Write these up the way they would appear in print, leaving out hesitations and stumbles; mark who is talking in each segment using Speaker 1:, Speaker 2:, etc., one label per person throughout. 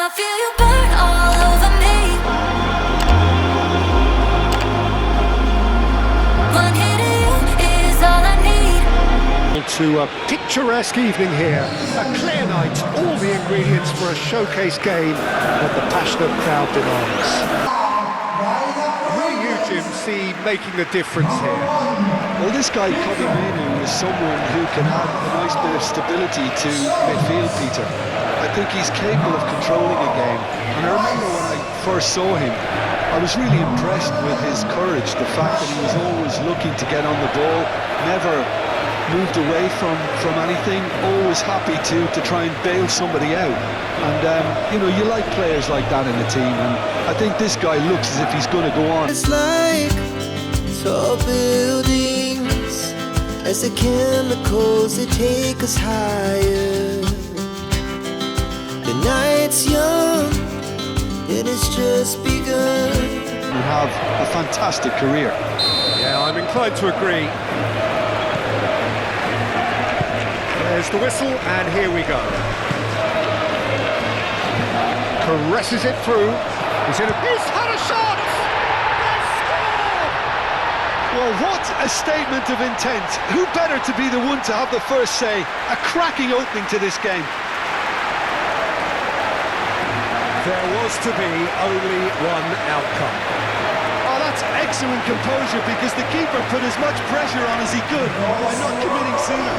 Speaker 1: I feel you burn all over me. One hit of you is all I need.
Speaker 2: To a picturesque evening here, a clear night, all the ingredients for a showcase game that the passionate crowd demands. Will you, Jim, see making a difference here?
Speaker 3: Well, this guy, Kane, is someone who can add a nice bit of stability to midfield, Peter. I think he's capable of controlling a game, and I remember when I first saw him, I was really impressed with his courage, the fact that he was always looking to get on the ball, never moved away from anything, always happy to try and bail somebody out. And, you know, you like players like that in the team, and I think this guy looks as if he's going to go on.
Speaker 4: It's like tall buildings, as the chemicals they take us higher. The night's young, it has just begun.
Speaker 3: You have a fantastic career.
Speaker 2: Yeah, I'm inclined to agree. There's the whistle, and here we go. Caresses it through. He's had a shot! They've scored!
Speaker 3: Well, what a statement of intent. Who better to be the one to have the first say? A cracking opening to this game.
Speaker 2: There was to be only one outcome.
Speaker 3: Oh, that's excellent composure, because the keeper put as much pressure on as he could by not committing sooner.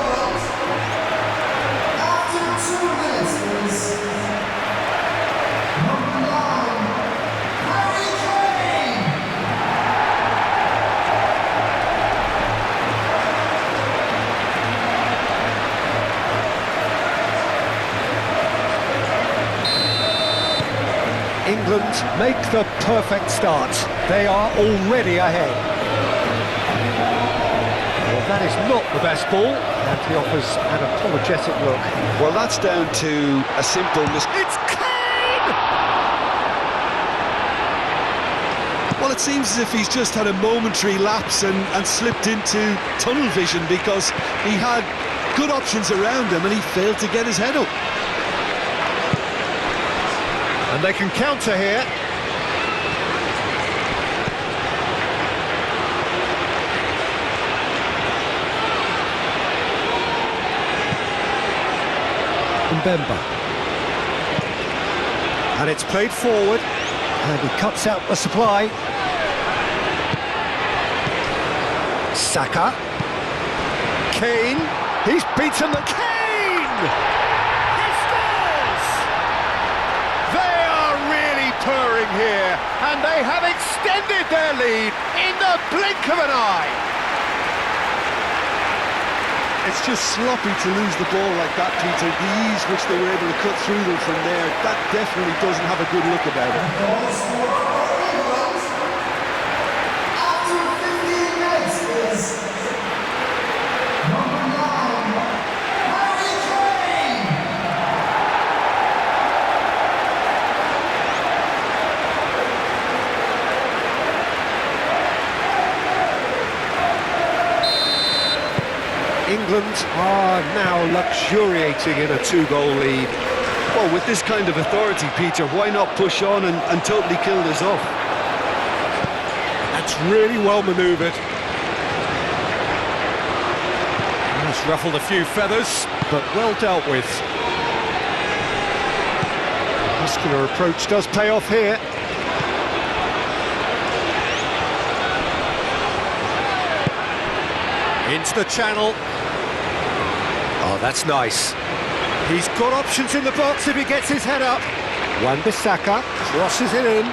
Speaker 2: England make the perfect start. They are already ahead. Well, that is not the best ball, and he offers an apologetic look.
Speaker 3: Well, that's down to a simple mistake.
Speaker 2: It's Kane!
Speaker 3: Well, it seems as if he's just had a momentary lapse and slipped into tunnel vision, because he had good options around him and he failed to get his head up.
Speaker 2: And they can counter here. Mbemba. And it's played forward. And he cuts out the supply. Saka. Kane. He's beaten the Kane! Purring here, and they have extended their lead in the blink of an eye.
Speaker 3: It's just sloppy to lose the ball like that, Peter. The ease which they were able to cut through them from there, that definitely doesn't have a good look about it.
Speaker 2: England are now luxuriating in a two-goal lead.
Speaker 3: Well, with this kind of authority, Peter, why not push on and totally kill this off?
Speaker 2: That's really well manoeuvred. That's ruffled a few feathers, but well dealt with. Muscular approach does pay off here. Into the channel. Oh, that's nice. He's got options in the box if he gets his head up. Wan-Bissaka crosses it in.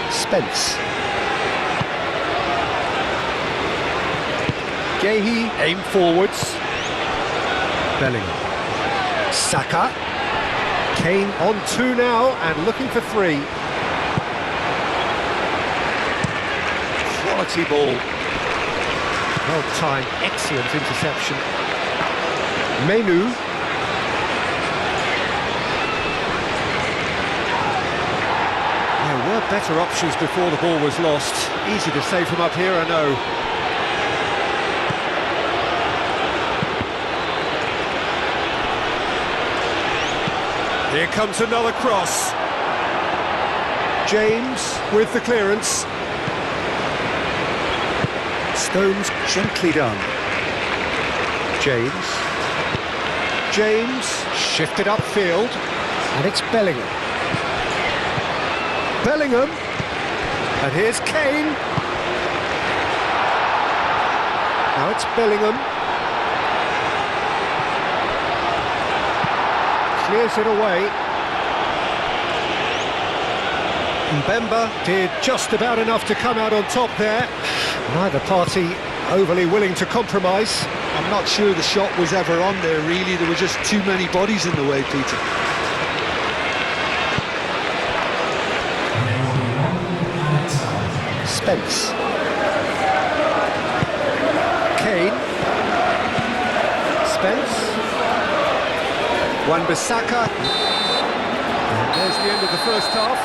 Speaker 2: Spence. Gehi aim forwards. Bellingham. Saka. Kane on two now and looking for three. Quality ball. Well timed, excellent interception. Menu. Yeah, well Better options before the ball was lost. Easy to say from up here, I know. Here comes another cross. James with the clearance. Stones gently done. James shifted upfield, and it's Bellingham. And here's Kane. Now it's Bellingham. Clears it away. Mbemba did just about enough to come out on top there. Neither party overly willing to compromise.
Speaker 3: I'm not sure the shot was ever on there, really. There were just too many bodies in the way, Peter.
Speaker 2: Spence. Kane. Spence. Wan-Bissaka. And there's the end of the first half.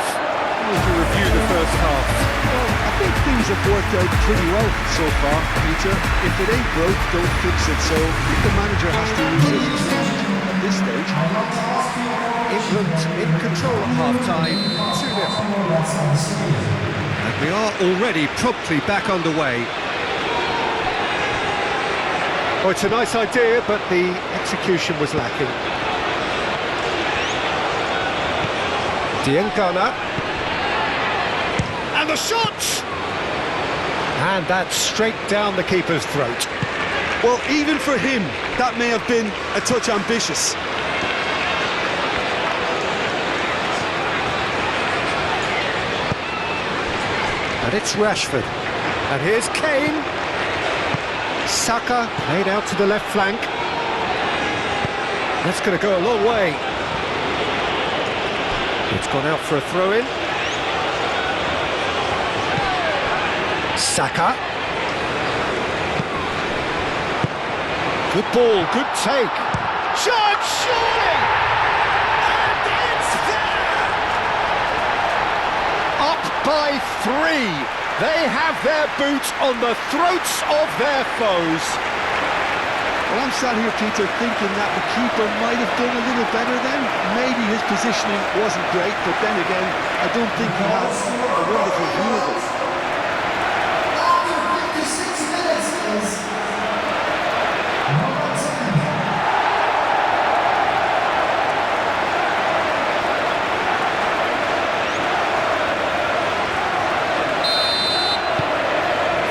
Speaker 2: We can review the first half.
Speaker 3: Well, I think things have worked out pretty well so far, Peter. If it ain't broke, don't fix it. So I think the manager has to use his advantage at this stage.
Speaker 2: England in control at half-time, 2-0. And we are already promptly back underway. Oh, it's a nice idea, but the execution was lacking. Diengana. And the shot! And that's straight down the keeper's throat.
Speaker 3: Well, even for him, that may have been a touch ambitious.
Speaker 2: And it's Rashford. And here's Kane. Saka played out to the left flank. That's going to go a long way. It's gone out for a throw-in. Saka. Good ball, good take. Shot, surely! And it's there! Up by 3. They have their boots on the throats of their foes.
Speaker 3: Well, I'm sat here, Peter, thinking that the keeper might have done a little better then. Maybe his positioning wasn't great, but then again, I don't think he has a wonderful view of it.
Speaker 2: After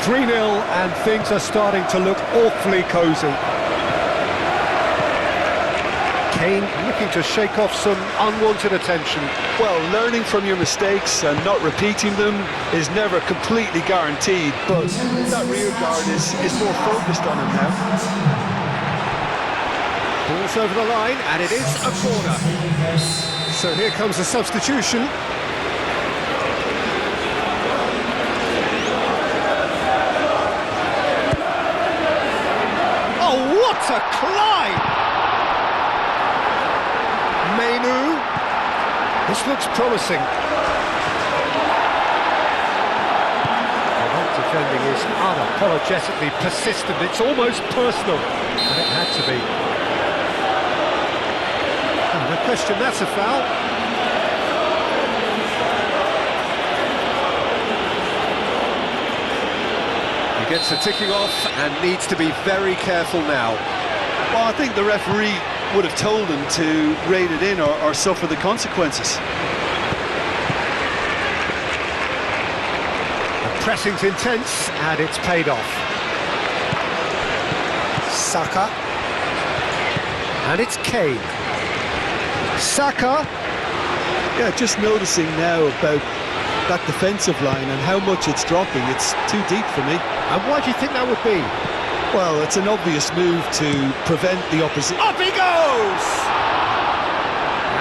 Speaker 2: 3-0 and things are starting to look awfully cosy. Kane looking to shake off some unwanted attention.
Speaker 3: Well, learning from your mistakes and not repeating them is never completely guaranteed, but that rear guard is more focused on him now.
Speaker 2: Ball's over the line, and it is a corner. So here comes the substitution. Oh, what a climb! Mainu. This looks promising. The defending is unapologetically persistent. It's almost personal, and it had to be. Oh, no question, that's a foul. He gets the ticking off and needs to be very careful now.
Speaker 3: Well, I think the referee would have told him to rein it in or suffer the consequences.
Speaker 2: The pressing's intense, and it's paid off. Saka. And it's Kane. Saka.
Speaker 3: Yeah, just noticing now about that defensive line and how much it's dropping. It's too deep for me.
Speaker 2: And why do you think that would be?
Speaker 3: Well, it's an obvious move to prevent the opposition.
Speaker 2: Up he goes!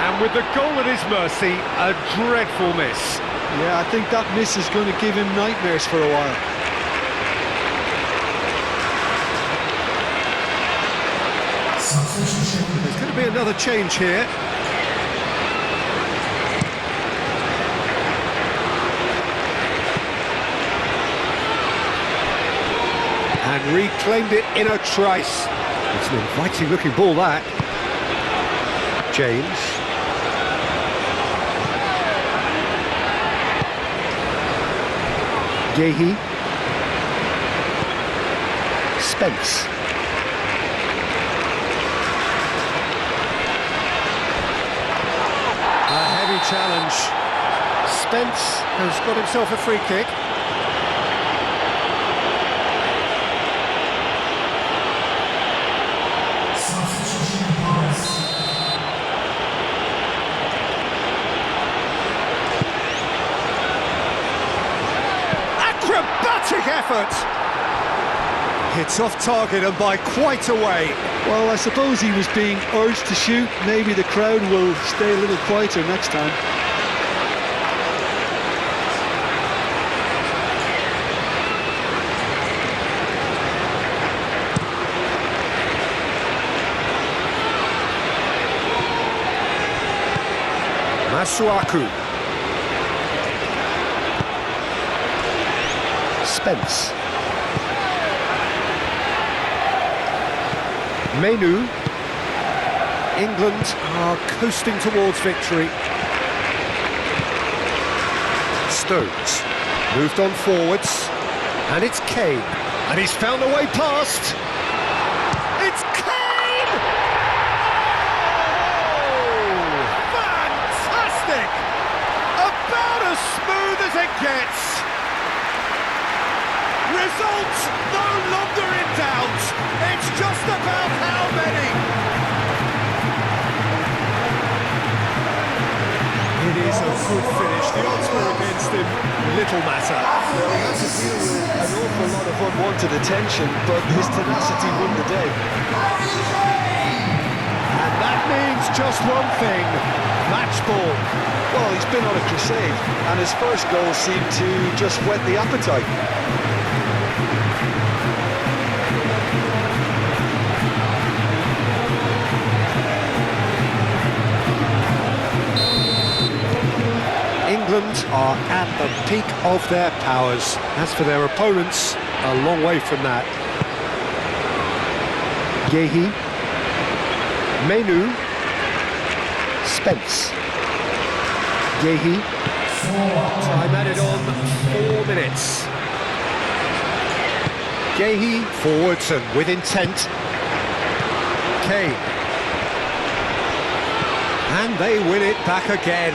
Speaker 2: And with the goal at his mercy, a dreadful miss.
Speaker 3: Yeah, I think that miss is going to give him nightmares for a while.
Speaker 2: There's going to be another change here. And reclaimed it in a trice. It's an inviting looking ball, that. James. Gehi. Spence. A heavy challenge. Spence has got himself a free kick. Acrobatic effort! Hits off target and by quite a way.
Speaker 3: Well, I suppose he was being urged to shoot. Maybe the crowd will stay a little quieter next time.
Speaker 2: Masuaku. Spence. Menu. England are coasting towards victory. Stones. Moved on forwards. And it's Kane. And he's found a way past. It's Kane! Oh! Fantastic! About as smooth as it gets. Result no longer in doubt. It's just about how many. It is a good finish. The odds were against him. Little matter.
Speaker 3: He had to deal with an awful lot of unwanted attention, but his tenacity won the day.
Speaker 2: And that means just one thing. Match ball.
Speaker 3: Well, he's been on a crusade, and his first goal seemed to just whet the appetite.
Speaker 2: England are at the peak of their powers. As for their opponents, a long way from that. Gehi. Menu. Spence. Gehi. Time added on 4 minutes. Gehi forwards and with intent. Kane. And they win it back again.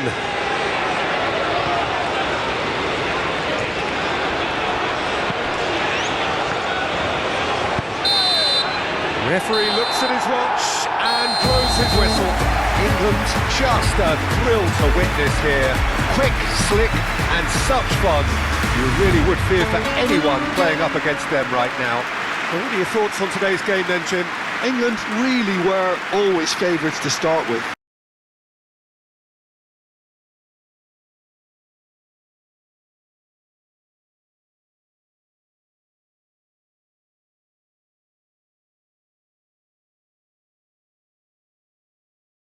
Speaker 2: Referee looks at his watch and blows his whistle. England just a thrill to witness here. Quick, slick and such fun. You really would fear for anyone playing up against them right now. Well, what are your thoughts on today's game then, Jim?
Speaker 3: England really were always favourites to start with.